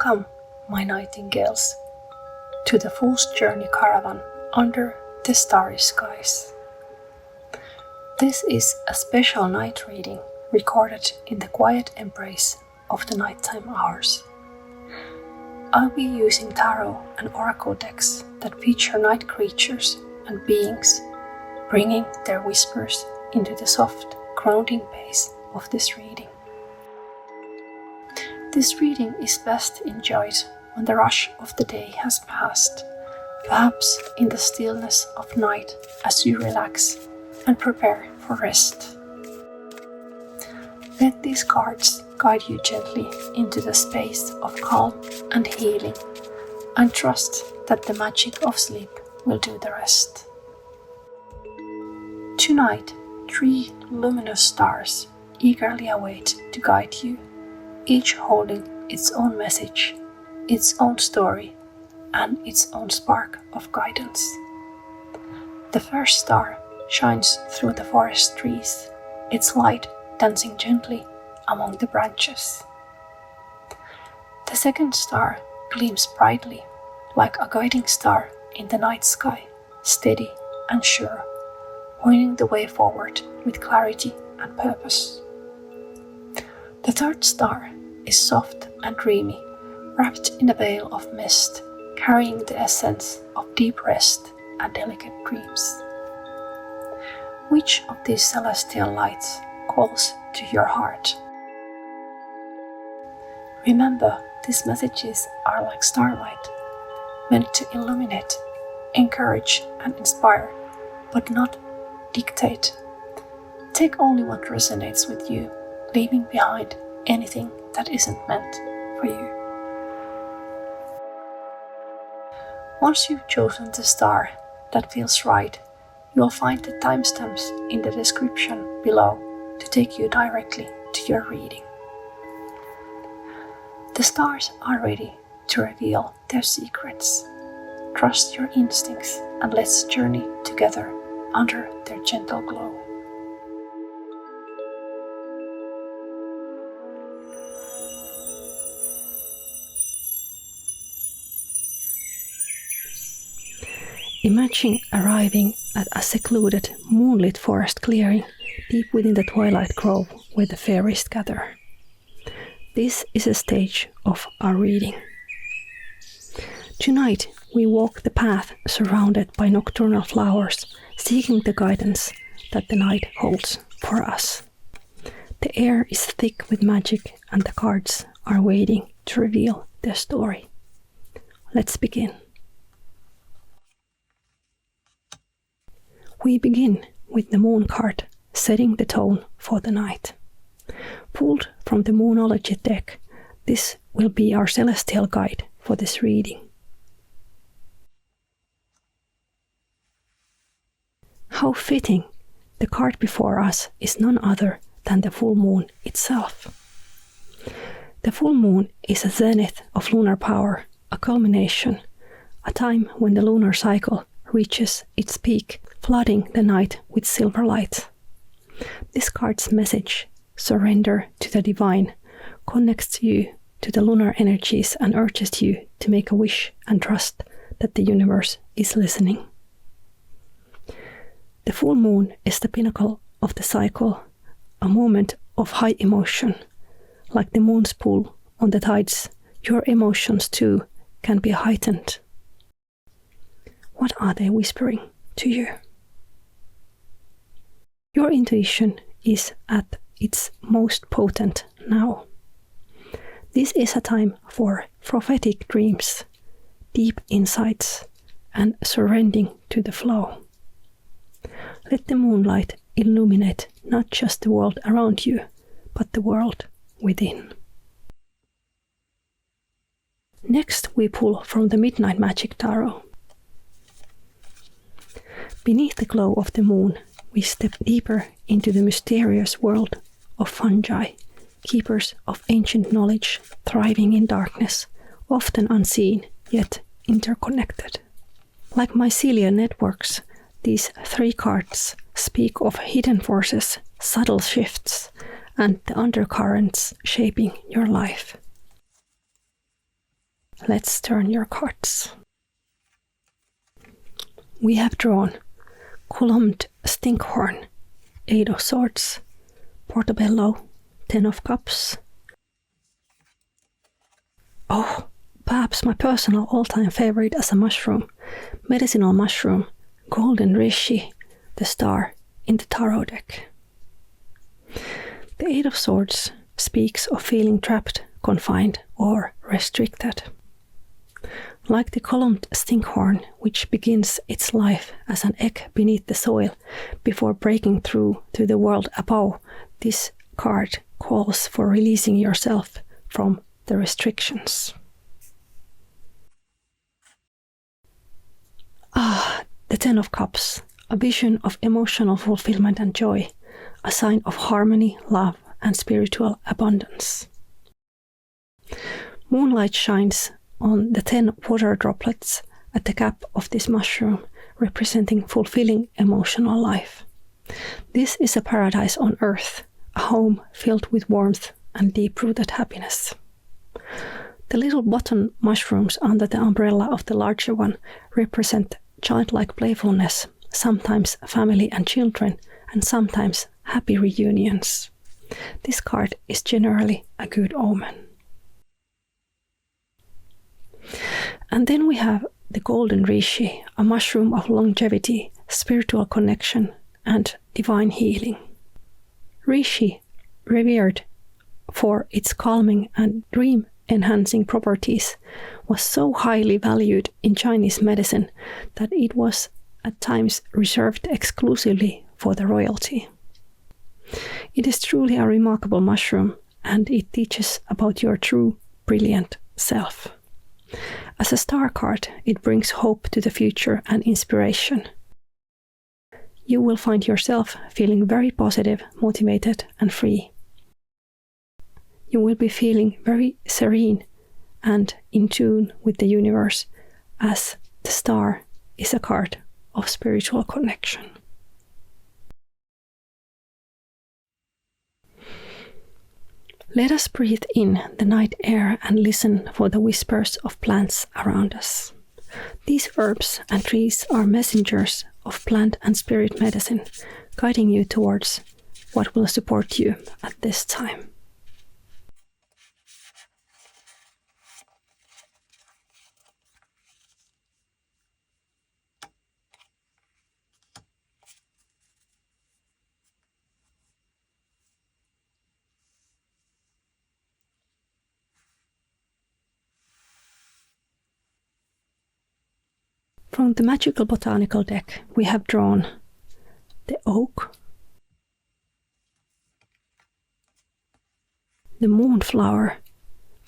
Welcome, my nightingales, to the Fool's Journey caravan under the starry skies. This is a special night reading recorded in the quiet embrace of the nighttime hours. I'll be using tarot and oracle decks that feature night creatures and beings, bringing their whispers into the soft, grounding pace of this reading. This reading is best enjoyed when the rush of the day has passed, perhaps in the stillness of night as you relax and prepare for rest. Let these cards guide you gently into the space of calm and healing, and trust that the magic of sleep will do the rest. Tonight, 3 luminous stars eagerly await to guide you, each holding its own message, its own story, and its own spark of guidance. The first star shines through the forest trees, its light dancing gently among the branches. The second star gleams brightly, like a guiding star in the night sky, steady and sure, pointing the way forward with clarity and purpose. The third star is soft and dreamy, wrapped in a veil of mist, carrying the essence of deep rest and delicate dreams. Which of these celestial lights calls to your heart? Remember, these messages are like starlight, meant to illuminate, encourage, and inspire, but not dictate. Take only what resonates with you, leaving behind anything that isn't meant for you. Once you've chosen the star that feels right, you'll find the timestamps in the description below to take you directly to your reading. The stars are ready to reveal their secrets. Trust your instincts and let's journey together under their gentle glow. Imagine arriving at a secluded, moonlit forest clearing deep within the twilight grove where the faeries gather. This is a stage of our reading. Tonight we walk the path surrounded by nocturnal flowers, seeking the guidance that the night holds for us. The air is thick with magic and the cards are waiting to reveal their story. Let's begin. We begin with the moon card, setting the tone for the night. Pulled from the Moonology deck, this will be our celestial guide for this reading. How fitting! The card before us is none other than the full moon itself. The full moon is a zenith of lunar power, a culmination, a time when the lunar cycle reaches its peak, flooding the night with silver light. This card's message, surrender to the divine, connects you to the lunar energies and urges you to make a wish and trust that the universe is listening. The full moon is the pinnacle of the cycle, a moment of high emotion. Like the moon's pull on the tides, your emotions too can be heightened. What are they whispering to you? Your intuition is at its most potent now. This is a time for prophetic dreams, deep insights, and surrendering to the flow. Let the moonlight illuminate not just the world around you, but the world within. Next, we pull from the Midnight Magic Tarot. Beneath the glow of the moon, we step deeper into the mysterious world of fungi, keepers of ancient knowledge, thriving in darkness, often unseen, yet interconnected. Like mycelial networks, these 3 cards speak of hidden forces, subtle shifts, and the undercurrents shaping your life. let's turn your cards. We have drawn columned stinkhorn, 8 of swords, portobello, 10 of cups. Oh, perhaps my personal all-time favorite as a mushroom, medicinal mushroom, golden rishi, the star in the tarot deck. The 8 of swords speaks of feeling trapped, confined, or restricted. Like the columned stinkhorn, which begins its life as an egg beneath the soil before breaking through to the world above, this card calls for releasing yourself from the restrictions. The 10 of Cups, a vision of emotional fulfillment and joy, a sign of harmony, love, and spiritual abundance. Moonlight shines on the 10 water droplets at the cap of this mushroom, representing fulfilling emotional life. This is a paradise on earth, a home filled with warmth and deep-rooted happiness. The little button mushrooms under the umbrella of the larger one represent childlike playfulness, sometimes family and children, and sometimes happy reunions. This card is generally a good omen. And then we have the golden rishi, a mushroom of longevity, spiritual connection, and divine healing. Rishi, revered for its calming and dream-enhancing properties, was so highly valued in Chinese medicine that it was at times reserved exclusively for the royalty. It is truly a remarkable mushroom, and it teaches about your true, brilliant self. As a star card, it brings hope to the future and inspiration. You will find yourself feeling very positive, motivated, and free. You will be feeling very serene and in tune with the universe, as the star is a card of spiritual connection. Let us breathe in the night air and listen for the whispers of plants around us. These herbs and trees are messengers of plant and spirit medicine, guiding you towards what will support you at this time. From the Magical Botanical deck, we have drawn the oak, the moonflower,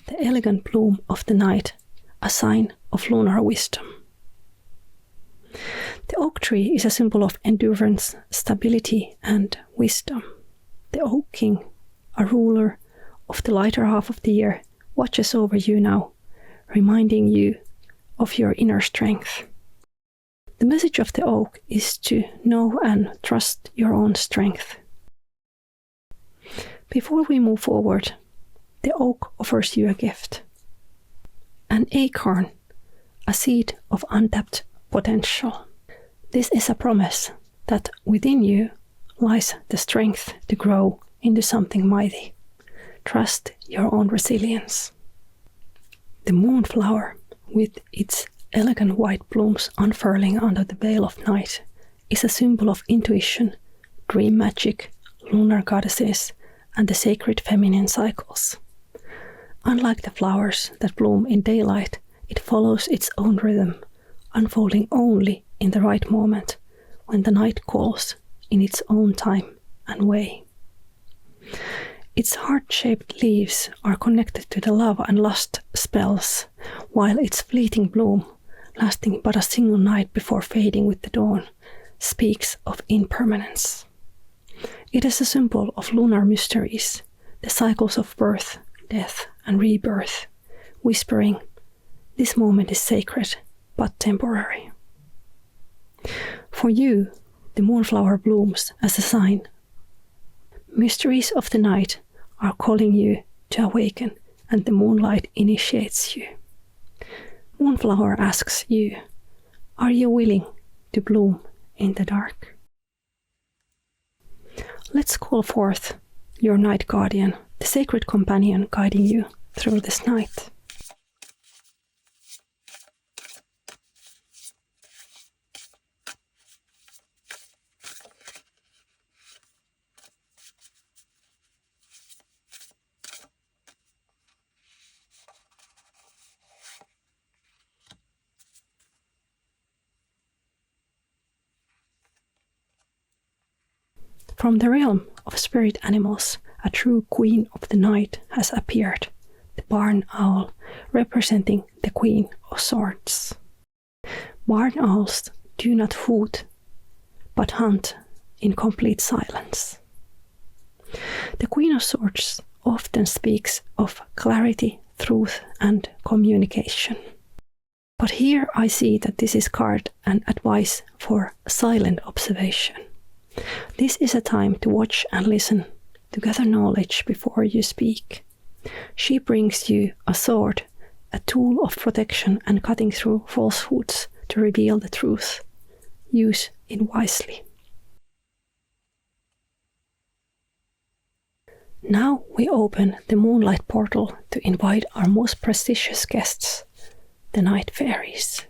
the elegant bloom of the night, a sign of lunar wisdom. The oak tree is a symbol of endurance, stability, and wisdom. The Oak King, a ruler of the lighter half of the year, watches over you now, reminding you of your inner strength. The message of the oak is to know and trust your own strength. Before we move forward, the oak offers you a gift. An acorn, a seed of untapped potential. This is a promise that within you lies the strength to grow into something mighty. Trust your own resilience. The moonflower, with its elegant white blooms unfurling under the veil of night, is a symbol of intuition, dream magic, lunar goddesses, and the sacred feminine cycles. Unlike the flowers that bloom in daylight, it follows its own rhythm, unfolding only in the right moment, when the night calls in its own time and way. Its heart-shaped leaves are connected to the love and lust spells, while its fleeting bloom, lasting but a single night before fading with the dawn, speaks of impermanence. It is a symbol of lunar mysteries, the cycles of birth, death, and rebirth, whispering, "This moment is sacred, but temporary." For you, the moonflower blooms as a sign. Mysteries of the night are calling you to awaken, and the moonlight initiates you. Moonflower asks you, are you willing to bloom in the dark? Let's call forth your night guardian, the sacred companion guiding you through this night. From the realm of spirit animals, a true queen of the night has appeared, the barn owl, representing the Queen of Swords. Barn owls do not hoot, but hunt in complete silence. The Queen of Swords often speaks of clarity, truth, and communication. But here I see that this is card and advice for silent observation. This is a time to watch and listen, to gather knowledge before you speak. She brings you a sword, a tool of protection and cutting through falsehoods to reveal the truth. Use it wisely. Now we open the moonlight portal to invite our most prestigious guests, the night fairies.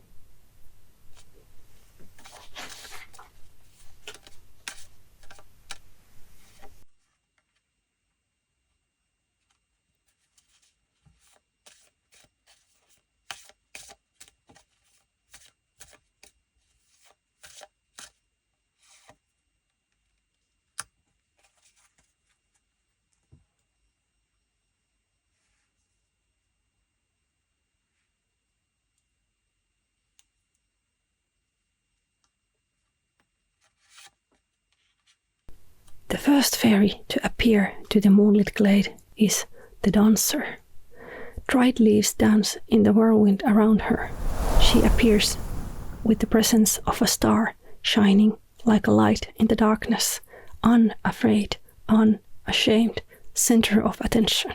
The first fairy to appear to the moonlit glade is the dancer. Dried leaves dance in the whirlwind around her. She appears with the presence of a star shining like a light in the darkness, unafraid, unashamed, center of attention.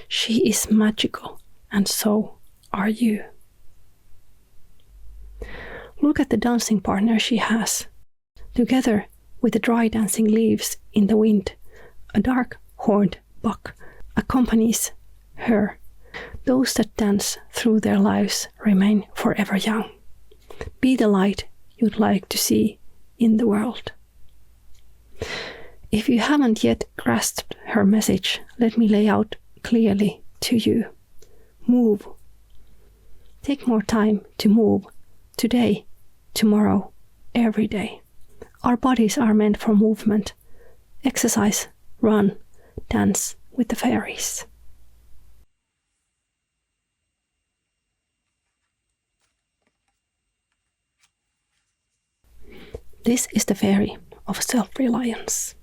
She is magical, and so are you. Look at the dancing partner she has. Together with the dry dancing leaves in the wind, a dark horned buck accompanies her. Those that dance through their lives remain forever young. Be the light you'd like to see in the world. If you haven't yet grasped her message, let me lay out clearly to you. Move. Take more time to move today, tomorrow, every day. Our bodies are meant for movement. Exercise, run, dance with the fairies. This is the fairy of self-reliance.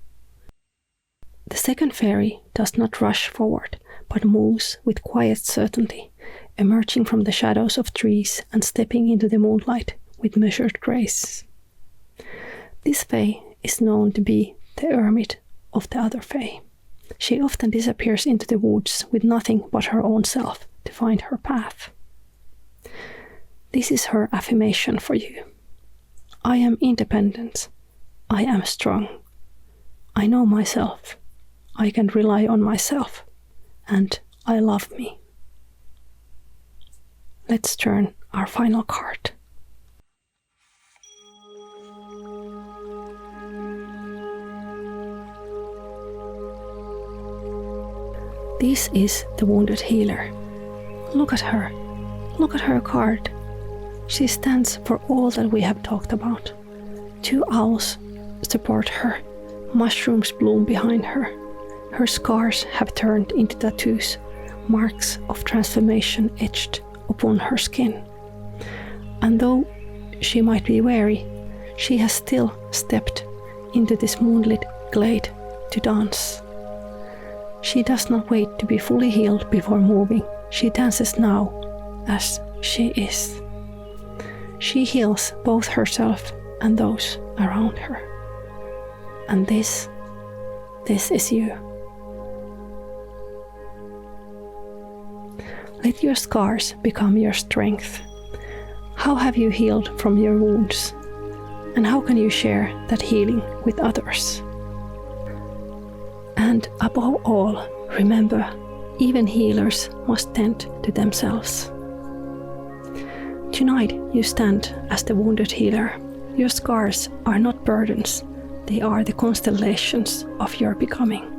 The second fairy does not rush forward, but moves with quiet certainty, emerging from the shadows of trees and stepping into the moonlight with measured grace. This fae is known to be the hermit of the other fae. She often disappears into the woods with nothing but her own self to find her path. This is her affirmation for you. I am independent. I am strong. I know myself. I can rely on myself. And I love me. Let's turn our final card. This is the wounded healer. Look at her. Look at her card. She stands for all that we have talked about. 2 owls support her. Mushrooms bloom behind her. Her scars have turned into tattoos, marks of transformation etched upon her skin. And though she might be weary, she has still stepped into this moonlit glade to dance. She does not wait to be fully healed before moving. She dances now as she is. She heals both herself and those around her. And this is you. Let your scars become your strength. How have you healed from your wounds? And how can you share that healing with others? And above all, remember, even healers must tend to themselves. Tonight you stand as the wounded healer. Your scars are not burdens, they are the constellations of your becoming.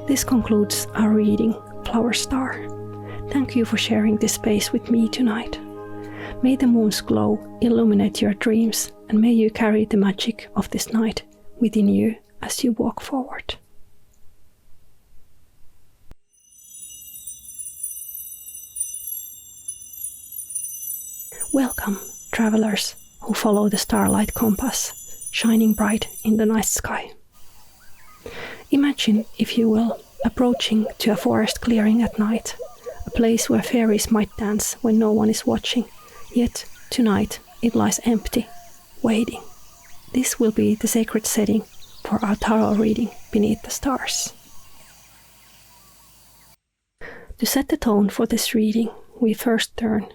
This concludes our reading, Flower Star. Thank you for sharing this space with me tonight. May the moon's glow illuminate your dreams, and may you carry the magic of this night within you as you walk forward. Welcome, travelers who follow the starlight compass, shining bright in the night sky. Imagine, if you will, approaching to a forest clearing at night, a place where fairies might dance when no one is watching, yet tonight it lies empty, waiting. This will be the sacred setting for our tarot reading Beneath the Stars. To set the tone for this reading, we first turn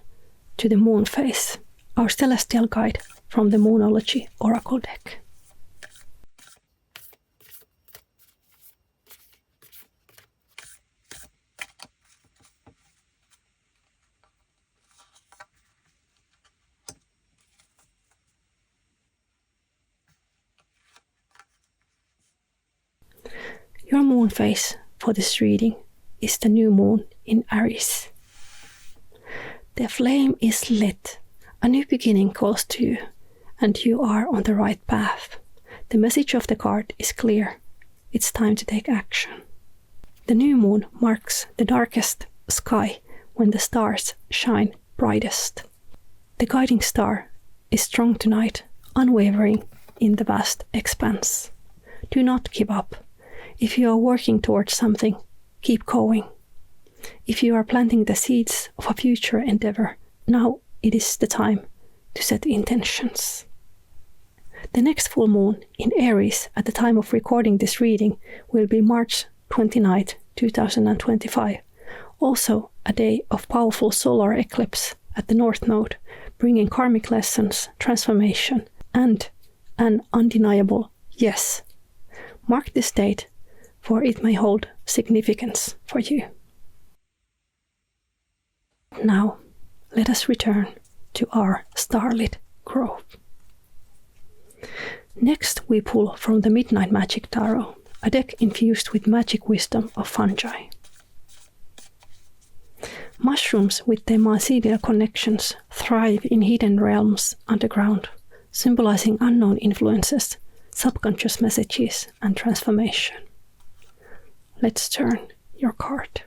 to the moon phase, our celestial guide from the Moonology Oracle deck. Your moon phase for this reading is the new moon in Aries. The flame is lit, a new beginning calls to you, and you are on the right path. The message of the card is clear. It's time to take action. The new moon marks the darkest sky when the stars shine brightest. The guiding star is strong tonight, unwavering in the vast expanse. Do not give up. If you are working towards something, keep going. If you are planting the seeds of a future endeavor, now it is the time to set intentions. The next full moon in Aries at the time of recording this reading will be March 29, 2025. Also a day of powerful solar eclipse at the North Node, bringing karmic lessons, transformation, and an undeniable yes. Mark this date, for it may hold significance for you. Now, let us return to our starlit grove. Next, we pull from the Midnight Magic Tarot, a deck infused with magic wisdom of fungi. Mushrooms with their mycelial connections thrive in hidden realms underground, symbolizing unknown influences, subconscious messages, and transformation. Let's turn your card.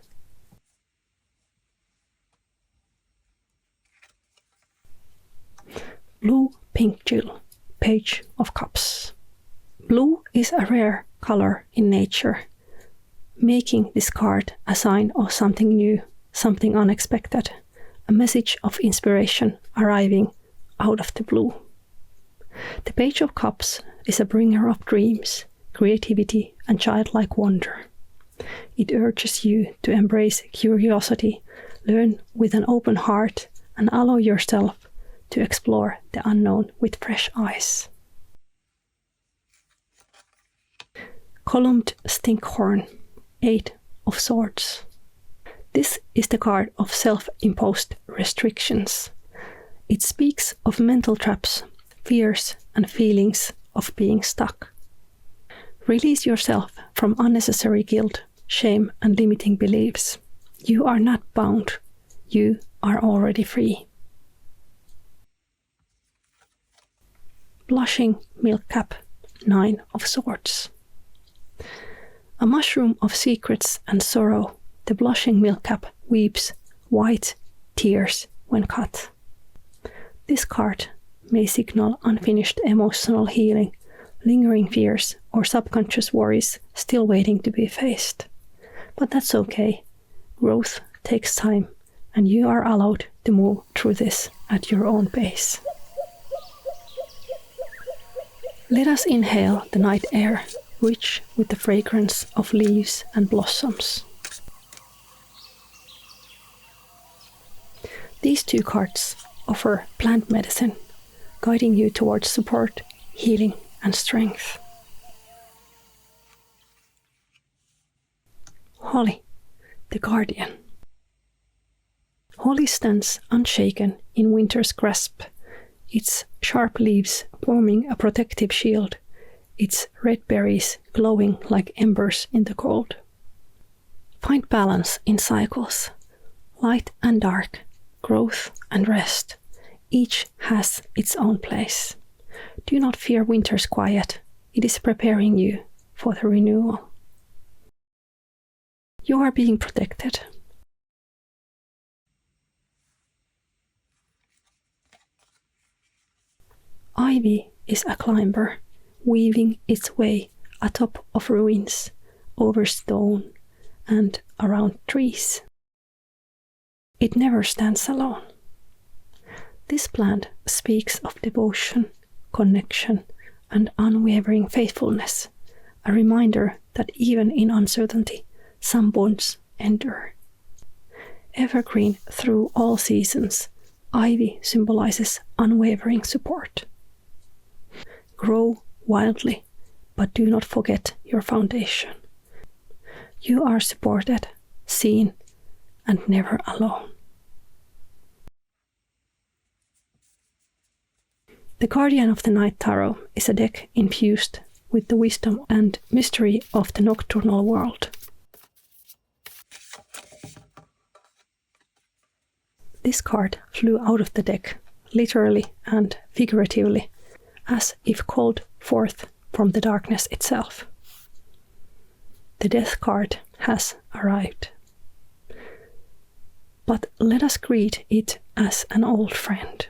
Blue Pink Jewel, Page of Cups. Blue is a rare color in nature, making this card a sign of something new, something unexpected, a message of inspiration arriving out of the blue. The Page of Cups is a bringer of dreams, creativity, and childlike wonder. It urges you to embrace curiosity, learn with an open heart, and allow yourself to explore the unknown with fresh eyes. Columned Stinkhorn, 8 of Swords. This is the card of self-imposed restrictions. It speaks of mental traps, fears, and feelings of being stuck. Release yourself from unnecessary guilt, shame, and limiting beliefs. You are not bound. You are already free. Blushing Milk Cap, 9 of Swords. A mushroom of secrets and sorrow, the blushing milk cap weeps white tears when cut. This card may signal unfinished emotional healing, lingering fears, or subconscious worries still waiting to be faced. But that's okay. Growth takes time, and you are allowed to move through this at your own pace. Let us inhale the night air, rich with the fragrance of leaves and blossoms. These two cards offer plant medicine, guiding you towards support, healing, and strength. Holly, the guardian. Holly stands unshaken in winter's grasp, its sharp leaves forming a protective shield, its red berries glowing like embers in the cold. Find balance in cycles, light and dark, growth and rest. Each has its own place. Do not fear winter's quiet. It is preparing you for the renewal. You are being protected. Ivy is a climber, weaving its way atop of ruins, over stone, and around trees. It never stands alone. This plant speaks of devotion, connection, and unwavering faithfulness, a reminder that even in uncertainty, some bonds endure. Evergreen through all seasons, ivy symbolizes unwavering support. Grow wildly, but do not forget your foundation. You are supported, seen, and never alone. The Guardian of the Night Tarot is a deck infused with the wisdom and mystery of the nocturnal world. This card flew out of the deck, literally and figuratively, as if called forth from the darkness itself. The Death card has arrived. But let us greet it as an old friend.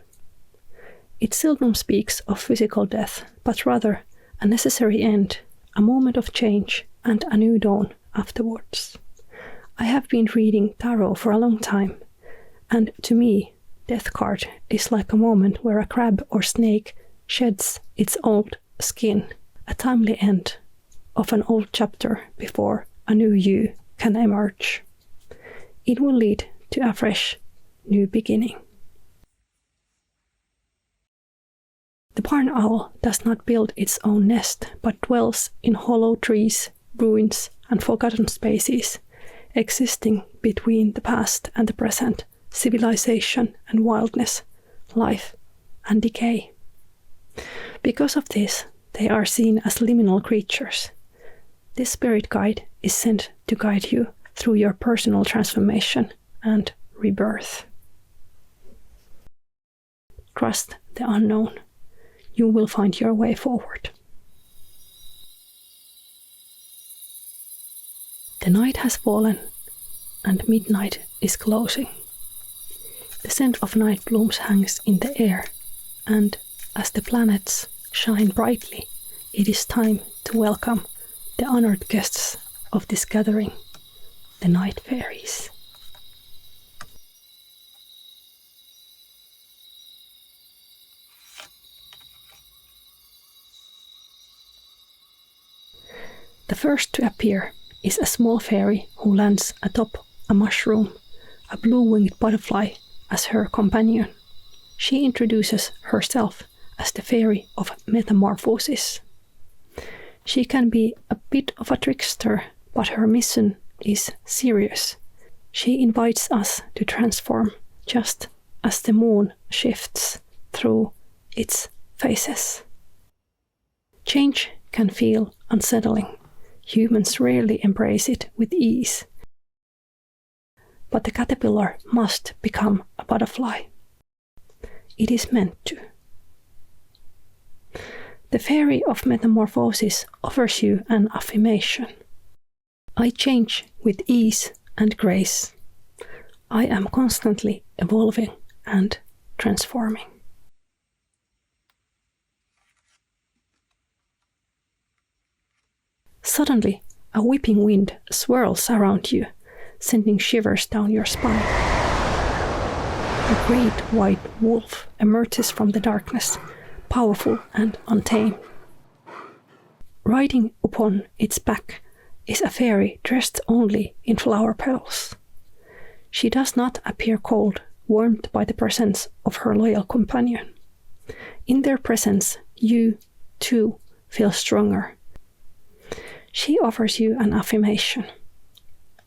It seldom speaks of physical death, but rather a necessary end, a moment of change, and a new dawn afterwards. I have been reading tarot for a long time, and to me, Death card is like a moment where a crab or snake sheds its old skin, a timely end of an old chapter before a new you can emerge. It will lead to a fresh, new beginning. The barn owl does not build its own nest, but dwells in hollow trees, ruins, and forgotten spaces, existing between the past and the present, civilization and wildness, life and decay. Because of this, they are seen as liminal creatures. This spirit guide is sent to guide you through your personal transformation and rebirth. Trust the unknown. You will find your way forward. The night has fallen, and midnight is closing. The scent of night blooms hangs in the air, and as the planets shine brightly, it is time to welcome the honored guests of this gathering, the night faeries. The first to appear is a small fairy who lands atop a mushroom, a blue-winged butterfly as her companion. She introduces herself as the fairy of metamorphosis. She can be a bit of a trickster, but her mission is serious. She invites us to transform just as the moon shifts through its phases. Change can feel unsettling. Humans rarely embrace it with ease. But the caterpillar must become a butterfly. It is meant to. The fairy of metamorphosis offers you an affirmation. I change with ease and grace. I am constantly evolving and transforming. Suddenly, a whipping wind swirls around you, sending shivers down your spine. A great white wolf emerges from the darkness, powerful and untamed. Riding upon its back is a fairy dressed only in flower petals. She does not appear cold warmed by the presence of her loyal companion. In their presence, you, too, feel stronger. She offers you an affirmation.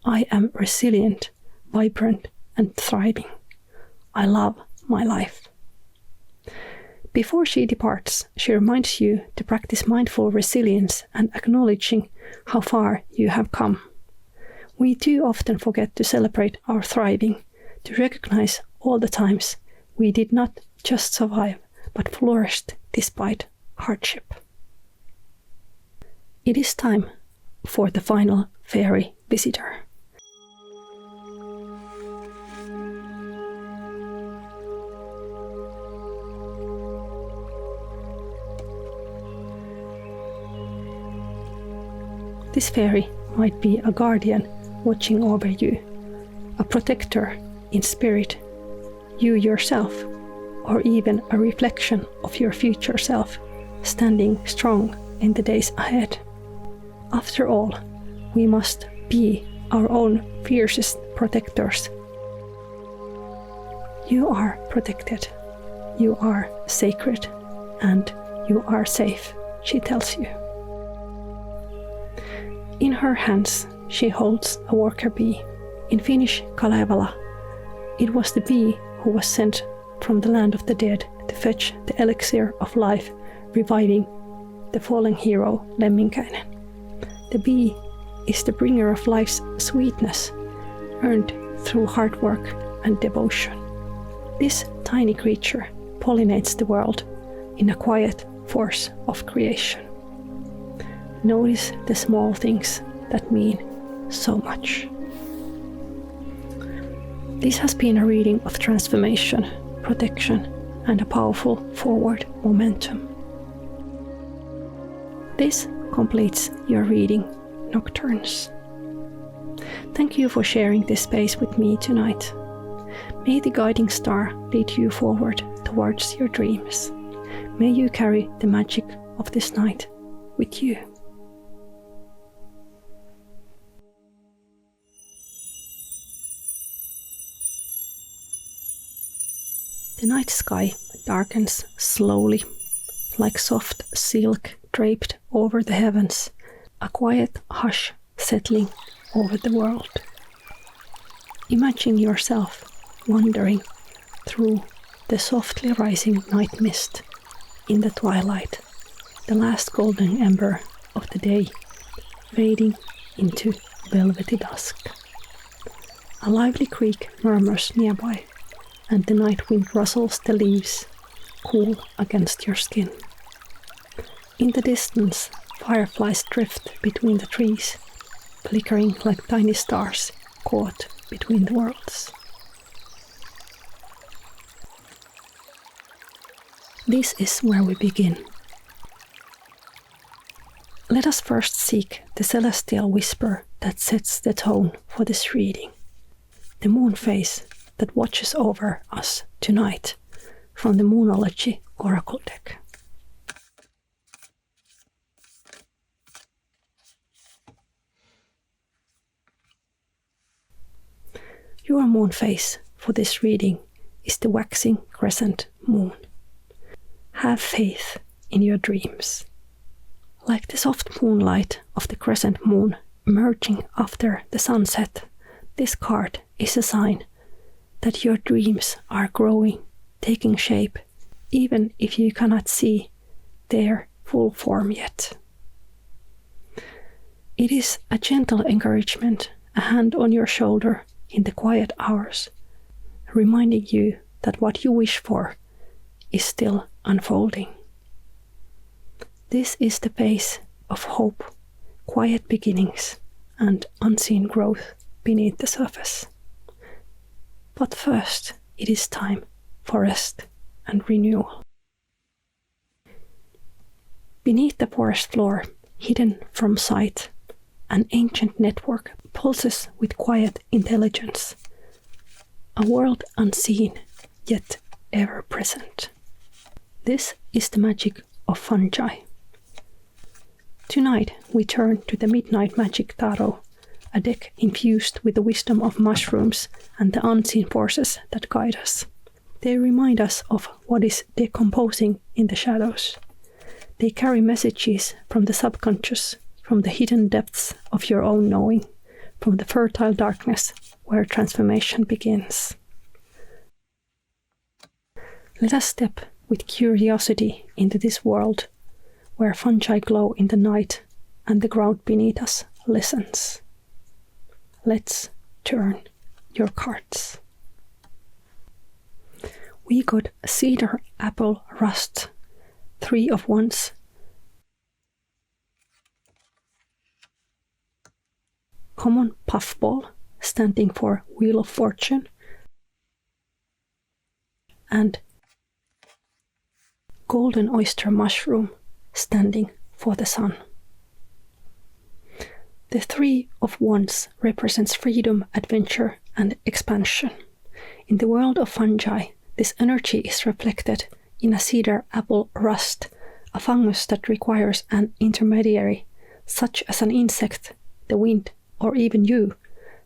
I am resilient, vibrant, and thriving. I love my life. Before she departs, she reminds you to practice mindful resilience and acknowledging how far you have come. We too often forget to celebrate our thriving, to recognize all the times we did not just survive, but flourished despite hardship. It is time for the final fairy visitor. This fairy might be a guardian watching over you, a protector in spirit, you yourself, or even a reflection of your future self, standing strong in the days ahead. After all, we must be our own fiercest protectors. You are protected, you are sacred, and you are safe, she tells you. In her hands, she holds a worker bee. In Finnish, Kalevala. It was the bee who was sent from the land of the dead to fetch the elixir of life, reviving the fallen hero Lemminkäinen. The bee is the bringer of life's sweetness, earned through hard work and devotion. This tiny creature pollinates the world in a quiet force of creation. Notice the small things that mean so much. This has been a reading of transformation, protection, and a powerful forward momentum. This completes your reading, Nocturnes. Thank you for sharing this space with me tonight. May the guiding star lead you forward towards your dreams. May you carry the magic of this night with you. The night sky darkens slowly, like soft silk draped over the heavens, a quiet hush settling over the world. Imagine yourself wandering through the softly rising night mist in the twilight, the last golden ember of the day fading into velvety dusk. A lively creek murmurs nearby, and the night wind rustles the leaves, cool against your skin. In the distance, fireflies drift between the trees, flickering like tiny stars caught between the worlds. This is where we begin. Let us first seek the celestial whisper that sets the tone for this reading, the moon phase that watches over us tonight from the Moonology Oracle deck. Your moon phase for this reading is the waxing crescent moon. Have faith in your dreams. Like the soft moonlight of the crescent moon emerging after the sunset, this card is a sign that your dreams are growing, taking shape, even if you cannot see their full form yet. It is a gentle encouragement, a hand on your shoulder in the quiet hours, reminding you that what you wish for is still unfolding. This is the pace of hope, quiet beginnings, and unseen growth beneath the surface. But first, it is time for rest and renewal. Beneath the forest floor, hidden from sight, an ancient network pulses with quiet intelligence, a world unseen yet ever present. This is the magic of fungi. Tonight we turn to the Midnight Magic Tarot, a deck infused with the wisdom of mushrooms and the unseen forces that guide us. They remind us of what is decomposing in the shadows. They carry messages from the subconscious, from the hidden depths of your own knowing, from the fertile darkness where transformation begins. Let us step with curiosity into this world where fungi glow in the night and the ground beneath us listens. Let's turn your cards. We got cedar, apple, rust, 3 of Wands, common puffball, standing for Wheel of Fortune, and golden oyster mushroom, standing for the sun. The 3 of Wands represents freedom, adventure, and expansion. In the world of fungi, this energy is reflected in a cedar apple rust, a fungus that requires an intermediary, such as an insect, the wind, or even you,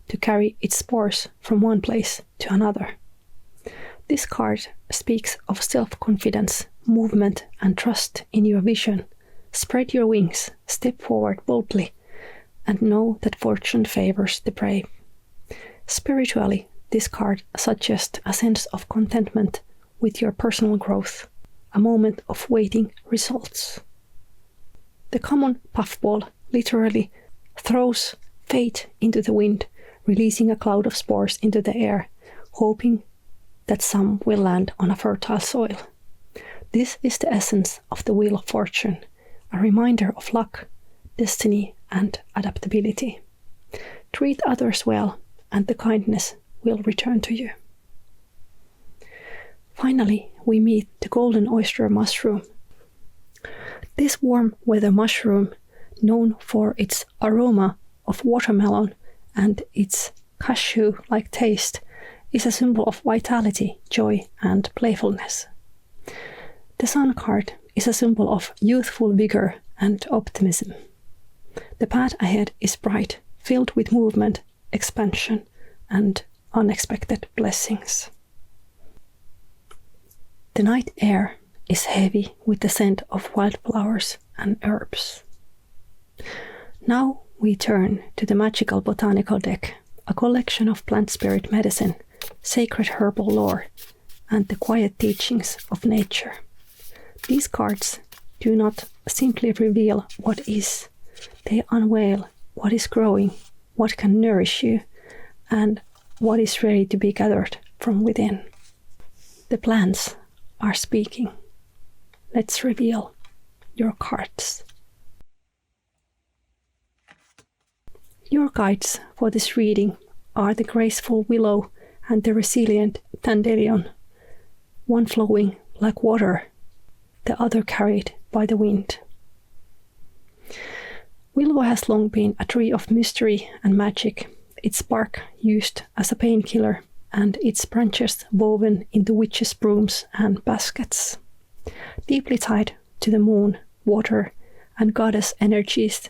to carry its spores from one place to another. This card speaks of self-confidence, movement, and trust in your vision. Spread your wings, step forward boldly, and know that fortune favors the brave. Spiritually, this card suggests a sense of contentment with your personal growth, a moment of waiting results. The common puffball literally throws fate into the wind, releasing a cloud of spores into the air, hoping that some will land on a fertile soil. This is the essence of the Wheel of Fortune, a reminder of luck, destiny, and adaptability. Treat others well, and the kindness will return to you. Finally, we meet the golden oyster mushroom. This warm weather mushroom, known for its aroma of watermelon and its cashew-like taste, is a symbol of vitality, joy, and playfulness. The Sun card is a symbol of youthful vigor and optimism. The path ahead is bright, filled with movement, expansion, and unexpected blessings. The night air is heavy with the scent of wildflowers and herbs. Now we turn to the magical botanical deck, a collection of plant spirit medicine, sacred herbal lore, and the quiet teachings of nature. These cards do not simply reveal what is, they unveil what is growing, what can nourish you, and what is ready to be gathered from within. The plants are speaking. Let's reveal your cards. Your guides for this reading are the graceful willow and the resilient dandelion, one flowing like water, the other carried by the wind. Willow has long been a tree of mystery and magic, its bark used as a painkiller and its branches woven into witches' brooms and baskets. Deeply tied to the moon, water, and goddess energies,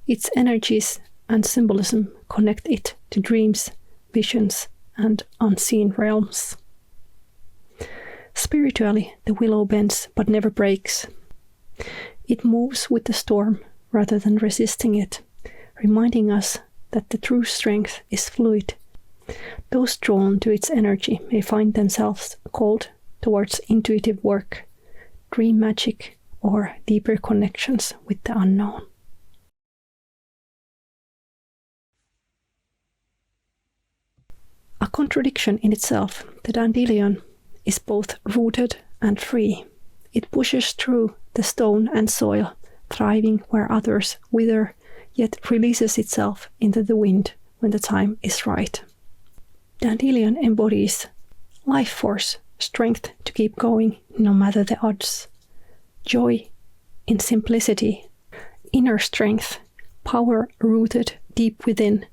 its energies and symbolism connect it to dreams, visions, and unseen realms. Spiritually, the willow bends but never breaks. It moves with the storm rather than resisting it, reminding us that the true strength is fluid. Those drawn to its energy may find themselves called towards intuitive work, dream magic, or deeper connections with the unknown. A contradiction in itself, the dandelion is both rooted and free. It pushes through the stone and soil, thriving where others wither, yet releases itself into the wind when the time is right. Dandelion embodies life force, strength to keep going no matter the odds, joy in simplicity, inner strength, power rooted deep within,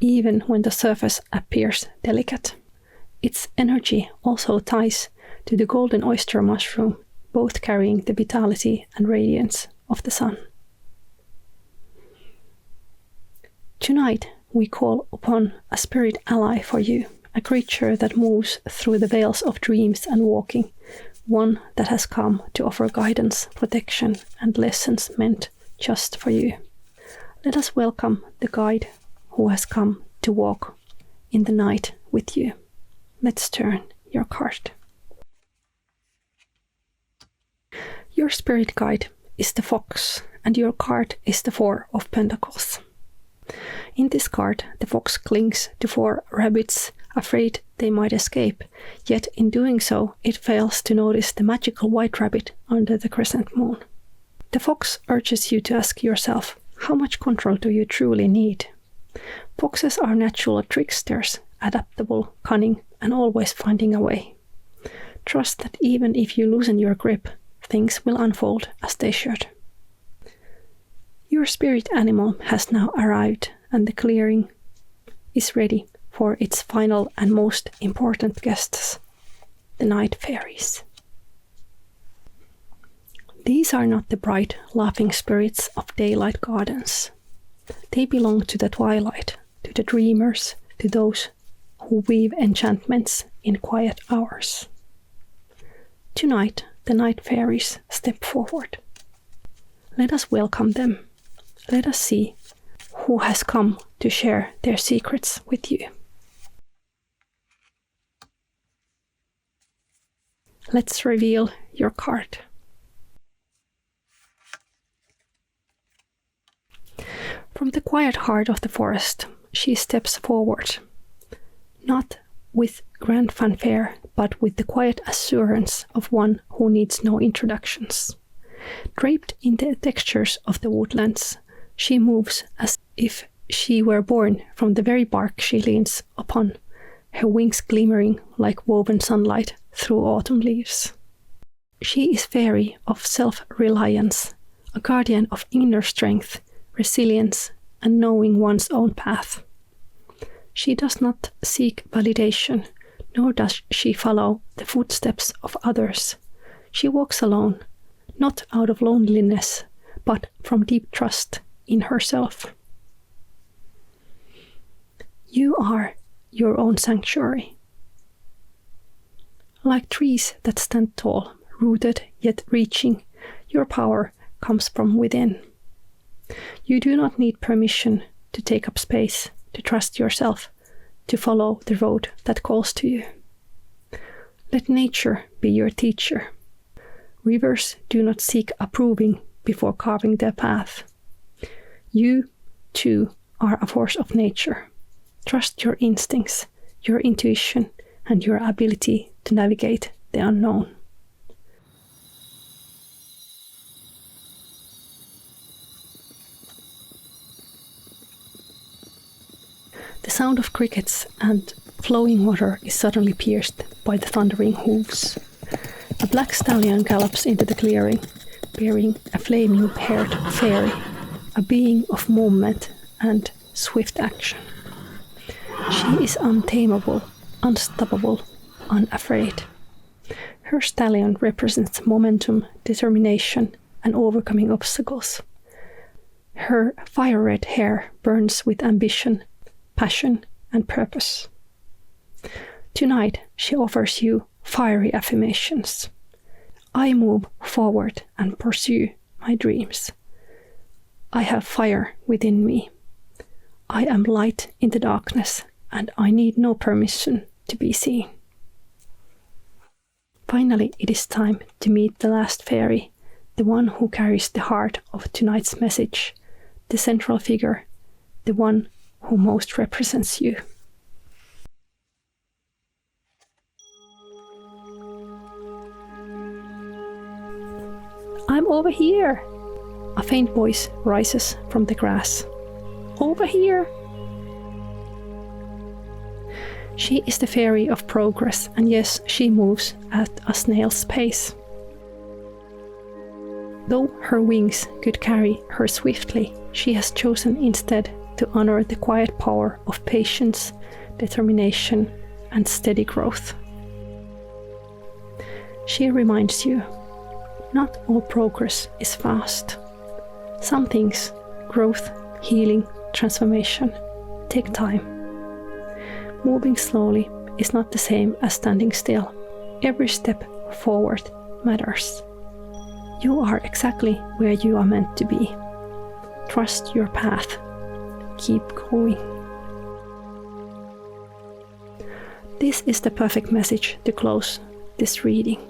even when the surface appears delicate. Its energy also ties to the golden oyster mushroom, both carrying the vitality and radiance of the sun. Tonight, we call upon a spirit ally for you, a creature that moves through the veils of dreams and walking, one that has come to offer guidance, protection, and lessons meant just for you. Let us welcome the guide who has come to walk in the night with you. Let's turn your card. Your spirit guide is the fox, and your card is the Four of Pentacles. In this card, the fox clings to 4 rabbits, afraid they might escape, yet in doing so, it fails to notice the magical white rabbit under the crescent moon. The fox urges you to ask yourself, how much control do you truly need? Foxes are natural tricksters, adaptable, cunning, and always finding a way. Trust that even if you loosen your grip, things will unfold as they should. Your spirit animal has now arrived, and the clearing is ready for its final and most important guests, the night fairies. These are not the bright, laughing spirits of daylight gardens. They belong to the twilight, to the dreamers, to those who weave enchantments in quiet hours. Tonight, the night fairies step forward. Let us welcome them. Let us see who has come to share their secrets with you. Let's reveal your card. From the quiet heart of the forest, she steps forward, not with grand fanfare, but with the quiet assurance of one who needs no introductions. Draped in the textures of the woodlands, she moves as if she were born from the very bark she leans upon, her wings glimmering like woven sunlight through autumn leaves. She is fairy of self-reliance, a guardian of inner strength, resilience, and knowing one's own path. She does not seek validation, nor does she follow the footsteps of others. She walks alone, not out of loneliness, but from deep trust in herself. You are your own sanctuary. Like trees that stand tall, rooted yet reaching, your power comes from within. You do not need permission to take up space, to trust yourself, to follow the road that calls to you. Let nature be your teacher. Rivers do not seek approving before carving their path. You, too, are a force of nature. Trust your instincts, your intuition, and your ability to navigate the unknown. The sound of crickets and flowing water is suddenly pierced by the thundering hooves. A black stallion gallops into the clearing, bearing a flaming-haired fairy, a being of movement and swift action. She is untamable, unstoppable, unafraid. Her stallion represents momentum, determination, and overcoming obstacles. Her fire-red hair burns with ambition, passion, and purpose. Tonight, she offers you fiery affirmations. I move forward and pursue my dreams. I have fire within me. I am light in the darkness, and I need no permission to be seen. Finally, it is time to meet the last fairy, the one who carries the heart of tonight's message, the central figure, the one who most represents you. I'm over here! A faint voice rises from the grass. Over here! She is the fairy of progress, and yes, she moves at a snail's pace. Though her wings could carry her swiftly, she has chosen instead to honor the quiet power of patience, determination, and steady growth. She reminds you, not all progress is fast. Some things, growth, healing, transformation, take time. Moving slowly is not the same as standing still. Every step forward matters. You are exactly where you are meant to be. Trust your path. Keep going. This is the perfect message to close this reading.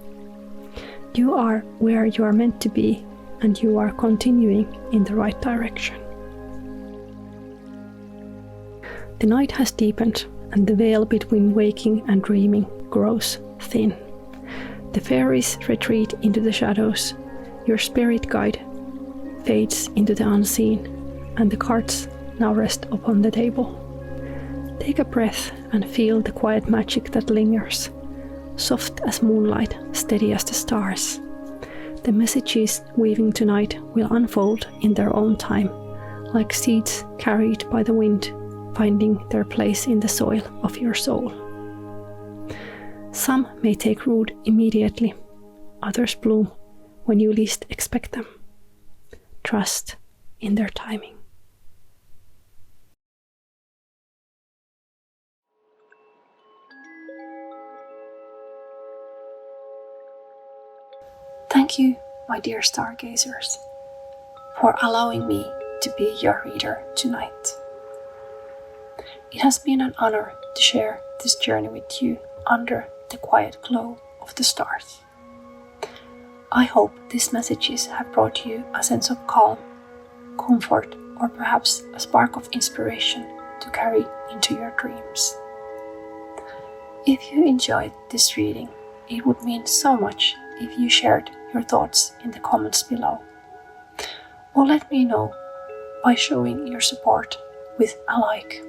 You are where you are meant to be, and you are continuing in the right direction. The night has deepened, and the veil between waking and dreaming grows thin. The faeries retreat into the shadows. Your spirit guide fades into the unseen, and the cards now rest upon the table. Take a breath and feel the quiet magic that lingers, soft as moonlight, steady as the stars. The messages weaving tonight will unfold in their own time, like seeds carried by the wind, finding their place in the soil of your soul. Some may take root immediately, others bloom when you least expect them. Trust in their timing. Thank you, my dear stargazers, for allowing me to be your reader tonight. It has been an honor to share this journey with you under the quiet glow of the stars. I hope these messages have brought you a sense of calm, comfort, or perhaps a spark of inspiration to carry into your dreams. If you enjoyed this reading, it would mean so much if you shared your thoughts in the comments below. Or let me know by showing your support with a like.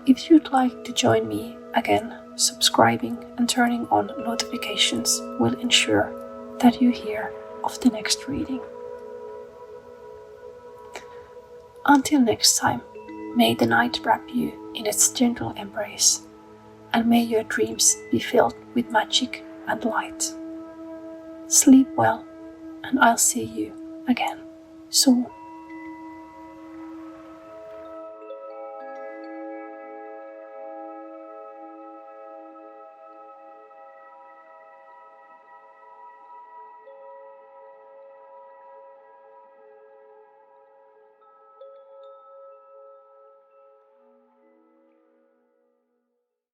If you'd like to join me again, subscribing and turning on notifications will ensure that you hear of the next reading. Until next time, may the night wrap you in its gentle embrace, and may your dreams be filled with magic and light. Sleep well, and I'll see you again soon.